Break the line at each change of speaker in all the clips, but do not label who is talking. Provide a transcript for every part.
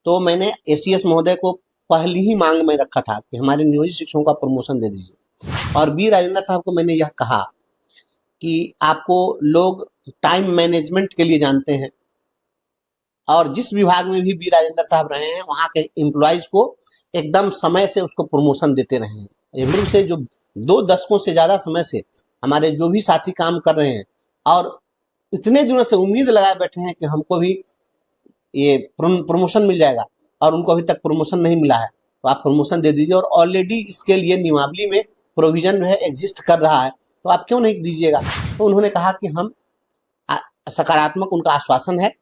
तो मैंने एसीएस महोदय को पहली ही मांग में रखा था कि हमारे नियोजित शिक्षकों का प्रमोशन दे दीजिए। और बी राजेंद्र साहब को मैंने यह कहा कि आपको लोग टाइम मैनेजमेंट के लिए जानते हैं, और जिस विभाग में भी बी राजेंद्र साहब रहे हैं वहाँ के एम्प्लॉयज को एकदम समय से उसको प्रमोशन देते रहे हैं। एवं से जो 2 दशकों से ज़्यादा समय से हमारे जो भी साथी काम कर रहे हैं और इतने दिनों से उम्मीद लगाए बैठे हैं कि हमको भी ये प्रमोशन मिल जाएगा, और उनको अभी तक प्रमोशन नहीं मिला है, तो आप प्रमोशन दे दीजिए। और ऑलरेडी इसके लिए नियमावली में प्रोविजन जो है एग्जिस्ट कर रहा है, तो आप क्यों नहीं दीजिएगा। तो उन्होंने कहा कि हम सकारात्मक उनका आश्वासन है,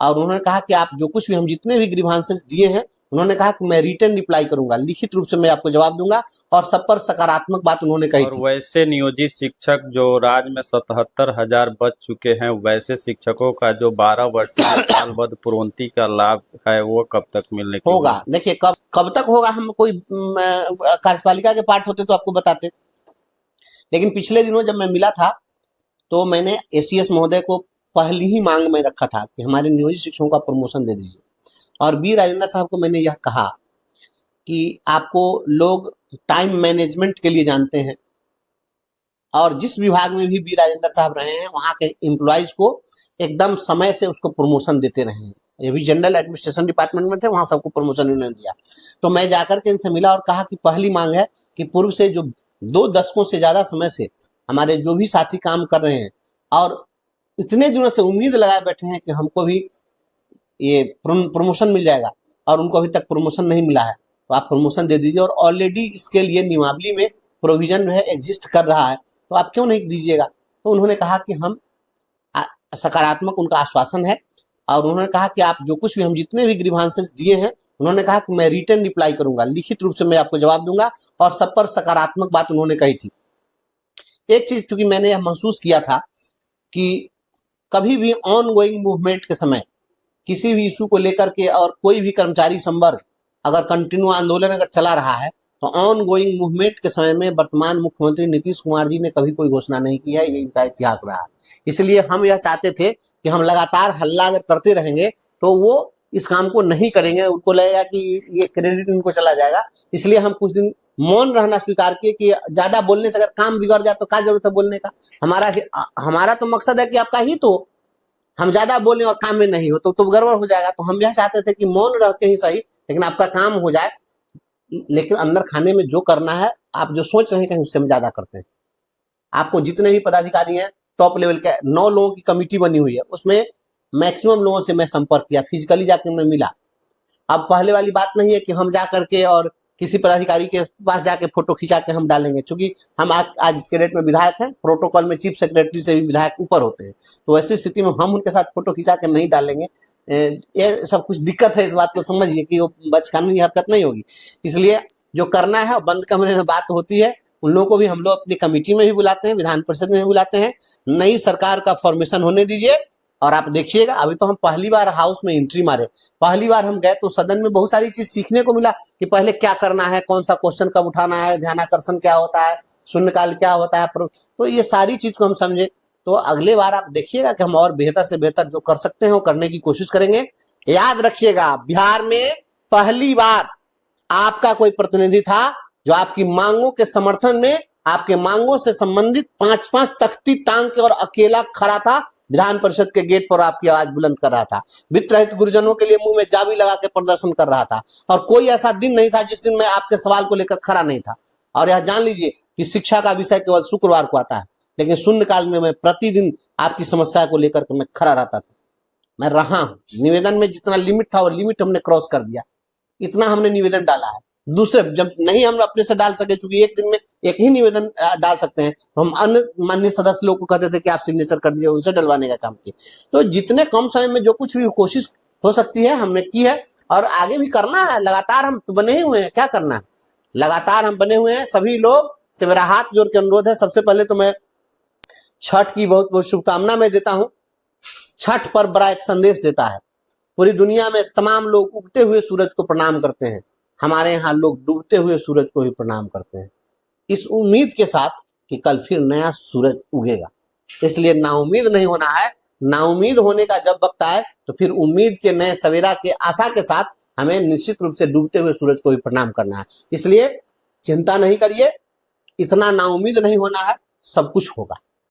और उन्होंने कहा कि आप जो कुछ भी हम जितने भी ग्रीवांसेस दिए हैं, उन्होंने कहा कि मैं रिटर्न रिप्लाई करूंगा, लिखित रूप से मैं आपको जवाब दूंगा, और सब पर सकारात्मक बात उन्होंने कही
और
थी।
वैसे नियोजित शिक्षक जो राज्य में 77,000 बच चुके हैं, वैसे शिक्षकों का जो 12 वर्षीय सालबद्ध प्रोन्नति का लाभ है वो कब तक मिलने की
होगा?
उम्मीद?
देखिए कब तक होगा, हम कोई कार्यपालिका के पार्ट होते तो आपको बताते। लेकिन पिछले दिनों जब मैं मिला था तो मैंने एसीएस महोदय को पहली ही मांग में रखा था कि हमारे नियोजित शिक्षकों का प्रमोशन दे दीजिए। और बी राजेंद्र साहब को मैंने यह कहा कि आपको लोग टाइम मैनेजमेंट के लिए जानते हैं, और जिस विभाग में भी बी राजेंद्र साहब रहे हैं वहाँ के एम्प्लॉयज को एकदम समय से उसको प्रमोशन देते रहे हैं। ये भी जनरल एडमिनिस्ट्रेशन डिपार्टमेंट में थे, वहाँ सबको प्रमोशन उन्होंने दिया। तो मैं जाकर के इनसे मिला और कहा कि पहली मांग है कि पूर्व से जो 2 दशकों से ज़्यादा समय से हमारे जो भी साथी काम कर रहे हैं और इतने दिनों से उम्मीद लगाए बैठे हैं कि हमको भी ये प्रमोशन मिल जाएगा, और उनको अभी तक प्रमोशन नहीं मिला है, तो आप प्रमोशन दे दीजिए। और ऑलरेडी इसके लिए नियमावली में प्रोविजन जो है एग्जिस्ट कर रहा है, तो आप क्यों नहीं दीजिएगा। तो उन्होंने कहा कि हम सकारात्मक उनका आश्वासन है, और उन्होंने कहा कि आप जो कुछ भी हम जितने भी ग्रीवांसेस दिए हैं, उन्होंने कहा कि मैं रिटर्न रिप्लाई करूंगा, लिखित रूप से मैं आपको जवाब दूंगा, और सब पर सकारात्मक बात उन्होंने कही थी। एक चीज चूंकि मैंने यह महसूस किया था कि कभी भी ऑन गोइंग मूवमेंट के समय किसी भी इशू को लेकर के और कोई भी कर्मचारी संवर्ग अगर कंटिन्यू आंदोलन अगर चला रहा है, तो ऑन गोइंग मूवमेंट के समय में वर्तमान मुख्यमंत्री नीतीश कुमार जी ने कभी कोई घोषणा नहीं की है, ये इनका इतिहास रहा। इसलिए हम यह चाहते थे कि हम लगातार हल्ला अगर करते रहेंगे तो वो इस काम को नहीं करेंगे, उनको लगेगा कि ये क्रेडिट उनको चला जाएगा। इसलिए हम कुछ दिन मौन रहना स्वीकार किए कि ज्यादा बोलने से अगर काम बिगड़ जाए तो क्या जरूरत है बोलने का। हमारा तो मकसद है कि आपका हित हो, हम ज्यादा बोलें और काम में नहीं हो तो गड़बड़ हो जाएगा। तो हम यह चाहते थे कि मौन रह के ही सही, लेकिन आपका काम हो जाए, लेकिन अंदर खाने में जो करना है, आप जो सोच रहे हैं कहीं उससे हम ज्यादा करते हैं। आपको जितने भी पदाधिकारी हैं टॉप लेवल के 9 लोगों की कमेटी बनी हुई है, उसमें मैक्सिमम लोगों से मैं संपर्क किया, फिजिकली जाकर मैं मिला। अब पहले वाली बात नहीं है कि हम जा करके और किसी पदाधिकारी के पास जाके फोटो खिंचा के हम डालेंगे, क्योंकि हम आज के डेट में विधायक हैं, प्रोटोकॉल में चीफ सेक्रेटरी से भी विधायक ऊपर होते हैं, तो ऐसी स्थिति में हम उनके साथ फोटो खिंचा के नहीं डालेंगे। ये सब कुछ दिक्कत है, इस बात को समझिए कि वो बचकानी हरकत नहीं होगी। इसलिए जो करना है बंद कमरे में बात होती है, उन लोगों को भी हम लोग अपनी कमेटी में भी बुलाते हैं, विधान परिषद में भी बुलाते हैं। नई सरकार का फॉर्मेशन होने दीजिए, और आप देखिएगा। अभी तो हम पहली बार हाउस में एंट्री मारे, पहली बार हम गए तो सदन में बहुत सारी चीज सीखने को मिला कि पहले क्या करना है, कौन सा क्वेश्चन कब उठाना है, ध्यानाकर्षण क्या होता है, शून्यकाल क्या होता है, तो ये सारी चीज को हम समझे। तो अगले बार आप देखिएगा कि हम और बेहतर से बेहतर जो कर सकते हैं वो करने की कोशिश करेंगे। याद रखिएगा, बिहार में पहली बार आपका कोई प्रतिनिधि था जो आपकी मांगों के समर्थन में, आपके मांगों से संबंधित 5-5 तख्ती टांग के और अकेला खड़ा था, विधान परिषद के गेट पर आपकी आवाज बुलंद कर रहा था, वित्त रहित गुरुजनों के लिए मुंह में जाबी लगा के प्रदर्शन कर रहा था, और कोई ऐसा दिन नहीं था जिस दिन मैं आपके सवाल को लेकर खड़ा नहीं था। और यह जान लीजिए कि शिक्षा का विषय केवल शुक्रवार को आता है, लेकिन शून्यकाल में मैं प्रतिदिन आपकी समस्या को लेकर के मैं खड़ा रहता था। मैं रहा हूं, निवेदन में जितना लिमिट था वो लिमिट हमने क्रॉस कर दिया, इतना हमने निवेदन डाला है। दूसरे जब नहीं हम अपने से डाल सके, चूंकि एक दिन में एक ही निवेदन डाल सकते हैं, तो हम अन्य माननीय सदस्य लोग को कहते थे कि आप सिग्नेचर कर दीजिए, उनसे डलवाने का काम किए। तो जितने कम समय में जो कुछ भी कोशिश हो सकती है हमने की है, और आगे भी करना है। लगातार हम तो बने हुए हैं, क्या करना है, लगातार हम बने हुए हैं। सभी लोग से मेरा हाथ जोड़ के अनुरोध है, सबसे पहले तो मैं छठ की बहुत बहुत शुभकामना मैं देता हूँ। छठ पर बड़ा एक संदेश देता है, पूरी दुनिया में तमाम लोग उगते हुए सूरज को प्रणाम करते हैं, हमारे यहाँ लोग डूबते हुए सूरज को भी प्रणाम करते हैं, इस उम्मीद के साथ कि कल फिर नया सूरज उगेगा। इसलिए नाउम्मीद नहीं होना है। नाउम्मीद होने का जब वक्त आए तो फिर उम्मीद के नए सवेरा के आशा के साथ हमें निश्चित रूप से डूबते हुए सूरज को भी प्रणाम करना है। इसलिए चिंता नहीं करिए, इतना नाउम्मीद नहीं होना है, सब कुछ होगा।